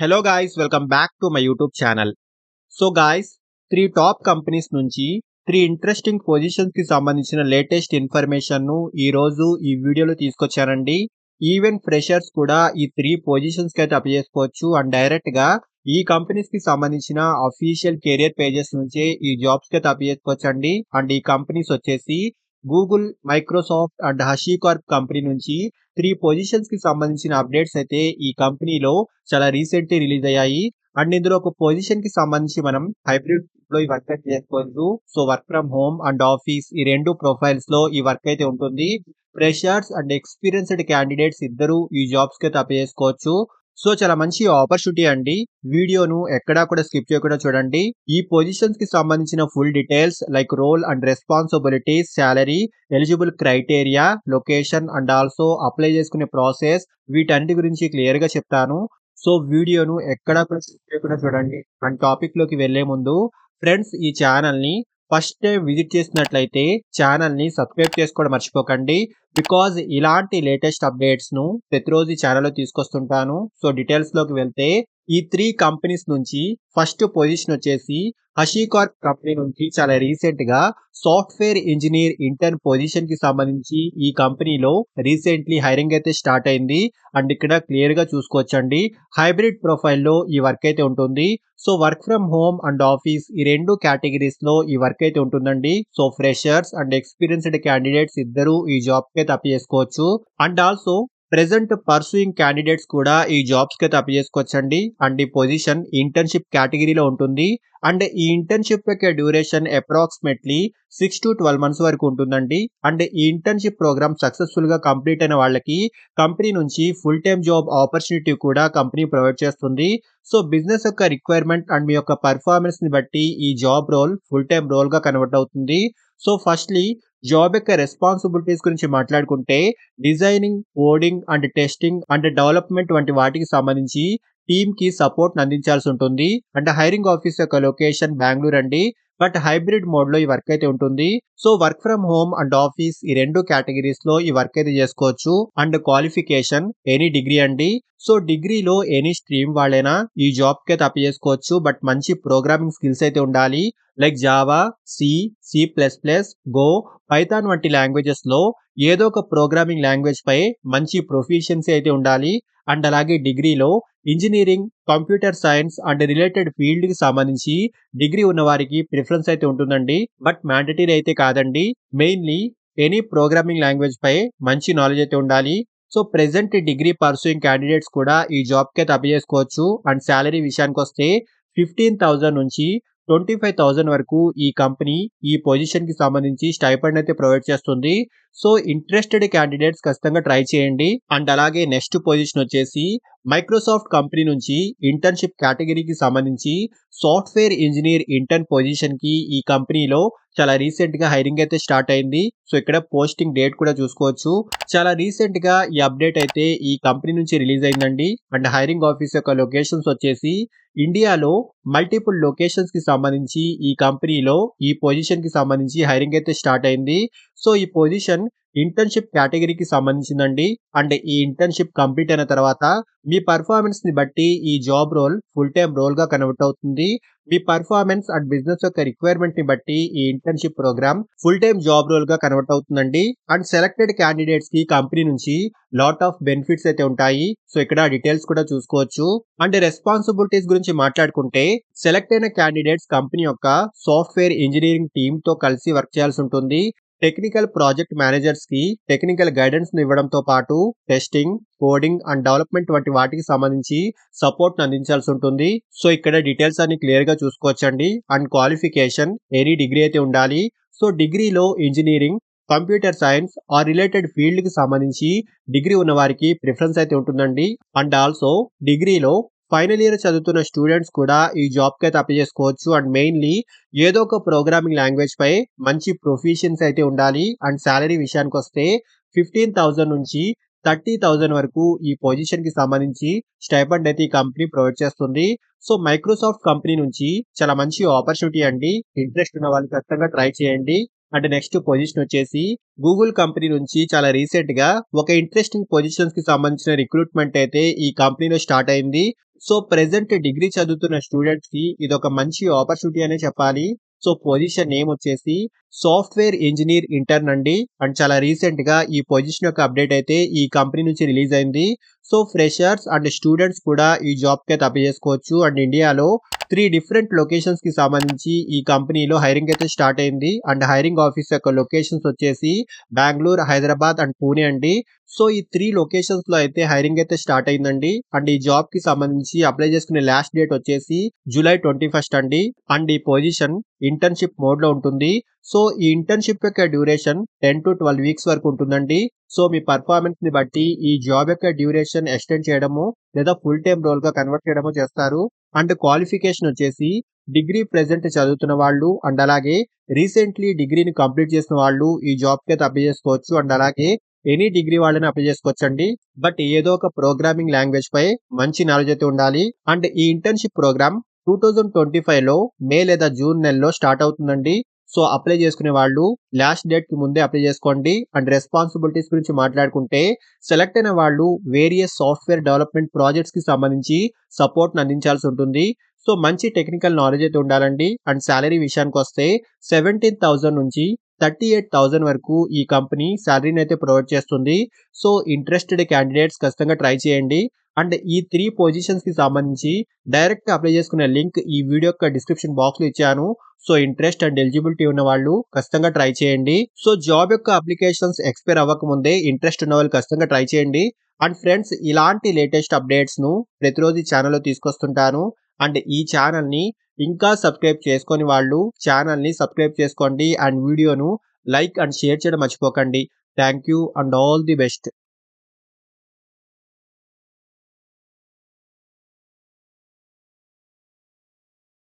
Hello guys, welcome back to my YouTube channel. So guys, 3 top companies నుంచి 3 interesting positions కి సంబంధించిన latest information ను ఈ రోజు ఈ వీడియోలో తీసుకొచ్చానండి. ఈవెన్ ఫ్రెషర్స్ కూడా ఈ 3 పొజిషన్స్ కి అయితే అప్లై చేసుకోవచ్చు అండ్ డైరెక్ట్ గా ఈ కంపెనీస్ కి సంబంధించిన అఫీషియల్ కెరియర్ పేజెస్ నుంచే ఈ జాబ్స్ కి అయితే అప్లై చేసుకోవచ్చండి. అండ్ ఈ కంపెనీస్ వచ్చేసి గూగుల్, మైక్రోసాఫ్ట్ అండ్ హషీకార్ప్ కంపెనీ నుంచి 3 పొజిషన్స్ కి సంబంధించిన అప్డేట్స్ అయితే ఈ కంపెనీలో చాలా రీసెంట్లీ రిలీజ్ అయ్యాయి. అండ్ ఇందులో ఒక పొజిషన్ కి సంబంధించి మనం హైబ్రిడ్ లో ఈ వర్క్ అయితే చేసుకోవచ్చు. So work from home and office ఈ 2 ప్రొఫైల్స్ లో ఈ వర్క్ అయితే ఉంటుంది. ఫ్రెషర్స్ అండ్ ఎక్స్పీరియన్స్డ్ క్యాండిడేట్స్ ఇద్దరు ఈ జాబ్స్ కి అయితే అప్లై చేసుకోవచ్చు. సో చాలా మంచి ఆపర్చునిటీ అండి. వీడియోను ఎక్కడా కూడా స్కిప్ చేయకుండా చూడండి. ఈ పొజిషన్స్ కి సంబంధించిన full details like role and responsibilities, salary, eligible criteria, location and also apply చేసుకునే ప్రాసెస్ వీటన్నిటి గురించి క్లియర్ గా చెప్తాను. సో వీడియోను ఎక్కడా కూడా స్కిప్ చేయకుండా చూడండి. అండ్ టాపిక్ లోకి వెళ్లే ముందు ఫ్రెండ్స్, ఈ ఛానల్ ని ఫస్ట్ టైం విజిట్ చేసినట్లయితే ఛానల్ ని సబ్స్క్రైబ్ చేసుకోవడం మర్చిపోకండి. బికాజ్ ఇలాంటి లేటెస్ట్ అప్డేట్స్ ను ప్రతిరోజు ఈ ఛానల్లో తీసుకొస్తుంటాను. సో డీటెయిల్స్ లోకి వెళ్తే ఈ 3 కంపెనీస్ నుంచి ఫస్ట్ పొజిషన్ వచ్చేసి హషీకార్ప్ కంపెనీ నుంచి చాలా రీసెంట్ గా సాఫ్ట్వేర్ ఇంజనీర్ ఇంటర్న్ పొజిషన్ కి సంబంధించి ఈ కంపెనీలో రీసెంట్లీ హైరింగ్ అయితే స్టార్ట్ అయింది. అండ్ ఇక్కడ క్లియర్ గా చూసుకోవచ్చండి, హైబ్రిడ్ ప్రొఫైల్లో ఈ వర్క్ అయితే ఉంటుంది. So work from home and office ఈ 2 కేటగిరీస్ లో ఈ వర్క్ అయితే ఉంటుందండి. So freshers and experienced candidates ఇద్దరు ఈ జాబ్ కి అయితే అప్లై చేసుకోవచ్చు. And also present pursuing candidates కూడా ఈ జాబ్స్ కి అయితే అప్లై చేసుకోవచ్చండి. అండ్ ఈ పొజిషన్ ఇంటర్న్షిప్ కేటగిరీలో ఉంటుంది. అండ్ ఈ ఇంటర్న్షిప్ యొక్క డ్యూరేషన్ అప్రాక్సిమేట్లీ 6 to 12 months వరకు ఉంటుందండి. అండ్ ఈ ఇంటర్న్షిప్ ప్రోగ్రామ్ సక్సెస్ఫుల్ గా కంప్లీట్ అయిన వాళ్ళకి కంపెనీ నుంచి ఫుల్ టైమ్ జాబ్ ఆపర్చునిటీ కూడా కంపెనీ ప్రొవైడ్ చేస్తుంది. సో బిజినెస్ యొక్క రిక్వైర్మెంట్ అండ్ మీ యొక్క పర్ఫార్మెన్స్ ని బట్టి ఈ job role full time role గా కన్వర్ట్ అవుతుంది. సో ఫస్ట్లీ జాబ్ యొక్క రెస్పాన్సిబిలిటీస్ గురించి మాట్లాడుకుంటే designing, coding and testing and development వంటి వాటికి సంబంధించి టీమ్ కి సపోర్ట్ అందించాల్సి ఉంటుంది. అండ్ హైరింగ్ ఆఫీస్ యొక్క లొకేషన్ బెంగళూరు అండి. బట్ హైబ్రిడ్ మోడ్ లో ఈ వర్క్ అయితే ఉంటుంది. So work from home and office ఈ 2 కేటగిరీస్ లో ఈ వర్క్ అయితే చేసుకోవచ్చు. అండ్ క్వాలిఫికేషన్ ఎనీ డిగ్రీ అండి. సో డిగ్రీలో ఎనీ స్ట్రీమ్ వాళ్ళైనా ఈ జాబ్ కి అయితే అప్లై చేసుకోవచ్చు. బట్ మంచి ప్రోగ్రామింగ్ స్కిల్స్ అయితే ఉండాలి. Like Java, C, C++, Go, Python వంటి లాంగ్వేజెస్ లో ఏదో ఒక ప్రోగ్రామింగ్ లాంగ్వేజ్ పై మంచి ప్రొఫిషియన్సీ అయితే ఉండాలి. అండ్ అలాగే డిగ్రీలో engineering, computer science and related field కి సంబంధించి డిగ్రీ ఉన్న వారికి ప్రిఫరెన్స్ అయితే ఉంటుందండి. బట్ మ్యాండేటరీ అయితే కాదండి. మెయిన్లీ ఎనీ ప్రోగ్రామింగ్ లాంగ్వేజ్ పై మంచి నాలెడ్జ్ అయితే ఉండాలి. So present degree pursuing candidates కూడా ఈ జాబ్ కి అయితే అప్లై చేసుకోవచ్చు. అండ్ సాలరీ విషయానికి వస్తే 15,000 నుంచి 25,000 వరకు ఈ కంపెనీ ఈ పొజిషన్ కి సంబంధించి స్టైపెండ్ అయితే ప్రొవైడ్ చేస్తుంది. సో ఇంట్రెస్టెడ్ క్యాండిడేట్స్ ఖచ్చితంగా ట్రై చేయండి. అండ్ అలాగే నెక్స్ట్ పొజిషన్ వచ్చేసి మైక్రోసాఫ్ట్ కంపెనీ నుంచి ఇంటర్న్షిప్ కేటగిరీకి సంబంధించి సాఫ్ట్వేర్ ఇంజనీర్ ఇంటర్న్ పొజిషన్ కి ఈ కంపెనీలో చాలా రీసెంట్ గా హైరింగ్ అయితే స్టార్ట్ అయింది. సో ఇక్కడ పోస్టింగ్ డేట్ కూడా చూసుకోవచ్చు. చాలా రీసెంట్ గా ఈ అప్డేట్ అయితే ఈ కంపెనీ నుంచి రిలీజ్ అయిందండి. అండ్ హైరింగ్ ఆఫీస్ యొక్క లొకేషన్స్ వచ్చేసి ఇండియాలో మల్టిపుల్ లొకేషన్స్ కి సంబంధించి ఈ కంపెనీలో ఈ పొజిషన్ కి సంబంధించి హైరింగ్ అయితే స్టార్ట్ అయింది. సో ఈ పొజిషన్ ఇంటర్న్షిప్ కేటగిరీకి సంబంధించిందండి. అండ్ ఈ ఇంటర్న్షిప్ కంప్లీట్ అయిన తర్వాత మీ పర్ఫార్మెన్స్ ని బట్టి ఈ job role full time role గా కన్వర్ట్ అవుతుంది. మీ పర్ఫార్మెన్స్ అండ్ బిజినెస్ యొక్క రిక్వైర్మెంట్ ని బట్టి ఈ internship programme full time job role గా కన్వర్ట్ అవుతుందండి. అండ్ సెలెక్టెడ్ క్యాండిడేట్స్ కి కంపెనీ నుంచి లాట్ ఆఫ్ బెనిఫిట్స్ అయితే ఉంటాయి. సో ఇక్కడ డీటెయిల్స్ కూడా చూసుకోవచ్చు. అండ్ రెస్పాన్సిబిలిటీస్ గురించి మాట్లాడుకుంటే సెలెక్ట్ అయిన క్యాండిడేట్స్ కంపెనీ యొక్క సాఫ్ట్వేర్ ఇంజనీరింగ్ టీమ్ తో కలిసి వర్క్ చేయాల్సి ఉంటుంది. టెక్నికల్ ప్రాజెక్ట్ మేనేజర్స్ కి టెక్నికల్ గైడెన్స్ ఇవ్వడంతో పాటు టెస్టింగ్, కోడింగ్ అండ్ డెవలప్మెంట్ వంటి వాటికి సంబంధించి సపోర్ట్ అందించాల్సి ఉంటుంది. సో ఇక్కడ డీటెయిల్స్ అన్ని క్లియర్ గా చూసుకోవచ్చండి. అండ్ క్వాలిఫికేషన్ ఎనీ డిగ్రీ అయితే ఉండాలి. సో డిగ్రీలో engineering, computer science or related field కి సంబంధించి డిగ్రీ ఉన్న వారికి ప్రిఫరెన్స్ అయితే ఉంటుందండి. అండ్ ఆల్సో డిగ్రీలో ఫైనల్ ఇయర్ చదువుతున్న స్టూడెంట్స్ కూడా ఈ జాబ్ కి అయితే అప్లై చేసుకోవచ్చు. అండ్ మెయిన్లీ ఏదో ఒక ప్రోగ్రామింగ్ లాంగ్వేజ్ పై మంచి ప్రొఫిషియన్స్ అయితే ఉండాలి. అండ్ సాలరీ విషయానికి వస్తే 15,000 నుంచి 30,000 వరకు ఈ పొజిషన్ కి సంబంధించి స్టైపెండ్ అయితే ఈ కంపెనీ ప్రొవైడ్ చేస్తుంది. సో మైక్రోసాఫ్ట్ కంపెనీ నుంచి చాలా మంచి ఆపర్చునిటీ అండి. ఇంట్రెస్ట్ ఉన్న వాళ్ళు ఖచ్చితంగా ట్రై చేయండి. అండ్ నెక్స్ట్ పొజిషన్ వచ్చేసి గూగుల్ కంపెనీ నుంచి చాలా రీసెంట్ గా ఒక ఇంట్రెస్టింగ్ పొజిషన్స్ కి సంబంధించిన రిక్రూట్మెంట్ అయితే ఈ కంపెనీలో స్టార్ట్ అయింది. సో ప్రెజెంట్ డిగ్రీ చదువుతున్న స్టూడెంట్స్ కి ఇదొక మంచి ఆపర్చునిటీ అనే చెప్పాలి. సో పొజిషన్ నేమ్ వచ్చేసి సాఫ్ట్వేర్ ఇంజనీర్ ఇంటర్న్ అండి. అండ్ చాలా రీసెంట్ గా ఈ పొజిషన్ యొక్క అప్డేట్ అయితే ఈ కంపెనీ నుంచి రిలీజ్ అయింది. సో ఫ్రెషర్స్ అండ్ స్టూడెంట్స్ కూడా ఈ జాబ్ కి అయితే అప్లై చేసుకోవచ్చు. అండ్ ఇండియాలో 3 డిఫరెంట్ లొకేషన్స్ కి సంబంధించి ఈ కంపెనీలో హైరింగ్ అయితే స్టార్ట్ అయింది. అండ్ హైరింగ్ ఆఫీస్ యొక్క లొకేషన్స్ వచ్చేసి బెంగళూరు, హైదరాబాద్ అండ్ పూణే అండి. సో ఈ 3 లొకేషన్స్ లో అయితే హైరింగ్ అయితే స్టార్ట్ అయిందండి. అండ్ ఈ జాబ్ కి సంబంధించి అప్లై చేసుకునే లాస్ట్ డేట్ వచ్చేసి జూలై 21 అండి. అండ్ ఈ పొజిషన్ ఇంటర్న్షిప్ మోడ్ లో ఉంటుంది. సో ఈ ఇంటర్న్షిప్ యొక్క డ్యూరేషన్ 10 to 12 వీక్స్ వరకు ఉంటుందండి. సో మీ పర్ఫార్మెన్స్ ని బట్టి ఈ జాబ్ యొక్క డ్యూరేషన్ ఎక్స్టెండ్ చేయడము లేదా ఫుల్ టైమ్ రోల్ గా కన్వర్ట్ చేయడము చేస్తారు. అండ్ క్వాలిఫికేషన్ వచ్చేసి డిగ్రీ ప్రెజెంట్ చదువుతున్న వాళ్ళు అండ్ అలాగే రీసెంట్లీ డిగ్రీని కంప్లీట్ చేసిన వాళ్ళు ఈ జాబ్ కి అయితే అప్లై చేసుకోవచ్చు. అండ్ అలాగే ఎనీ డిగ్రీ వాళ్ళని అప్లై చేసుకోవచ్చండి. బట్ ఏదో ఒక ప్రోగ్రామింగ్ లాంగ్వేజ్ పై మంచి నాలెడ్జ్ అయితే ఉండాలి. అండ్ ఈ ఇంటర్న్షిప్ ప్రోగ్రామ్ 2025 లో మే లేదా జూన్ నెలలో స్టార్ట్ అవుతుందండి. సో అప్లై చేసుకునే వాళ్ళు లాస్ట్ డేట్ కి ముందే అప్లై చేసుకోండి. అండ్ రెస్పాన్సిబిలిటీస్ గురించి మాట్లాడుకుంటే సెలెక్ట్ అయిన వాళ్ళు వేరియస్ సాఫ్ట్వేర్ డెవలప్మెంట్ ప్రాజెక్ట్స్ కి సంబంధించి సపోర్ట్ అందించాల్సి ఉంటుంది. సో మంచి టెక్నికల్ నాలెడ్జ్ అయితే ఉండాలండి. అండ్ సాలరీ విషయానికి వస్తే 17,000 నుంచి 38,000 వరకు ఈ కంపెనీ సాలరీని అయితే ప్రొవైడ్ చేస్తుంది. సో ఇంట్రెస్టెడ్ క్యాండిడేట్స్ ఖచ్చితంగా ట్రై చేయండి. అండ్ ఈ 3 పొజిషన్స్ కి సంబంధించి డైరెక్ట్ అప్లై చేసుకునే లింక్ ఈ వీడియో యొక్క డిస్క్రిప్షన్ బాక్స్ లో ఇచ్చాను. సో ఇంట్రెస్ట్ అండ్ ఎలిజిబిలిటీ ఉన్న వాళ్ళు ఖచ్చితంగా ట్రై చేయండి. సో జాబ్ యొక్క అప్లికేషన్స్ ఎక్స్పైర్ అవ్వక ముందే ఇంట్రెస్ట్ ఉన్న వాళ్ళు ఖచ్చితంగా ట్రై చేయండి. అండ్ ఫ్రెండ్స్ ఇలాంటి లేటెస్ట్ అప్డేట్స్ ను ప్రతిరోజు ఈ ఛానల్లో తీసుకొస్తుంటాను. అండ్ ఈ ఛానల్ ని ఇంకా సబ్స్క్రైబ్ చేసుకొని వాళ్ళు ఛానల్ ని సబ్స్క్రైబ్ చేసుకోండి. అండ్ వీడియోను లైక్ అండ్ షేర్ చేయడం మర్చిపోకండి. Thank you and all the best.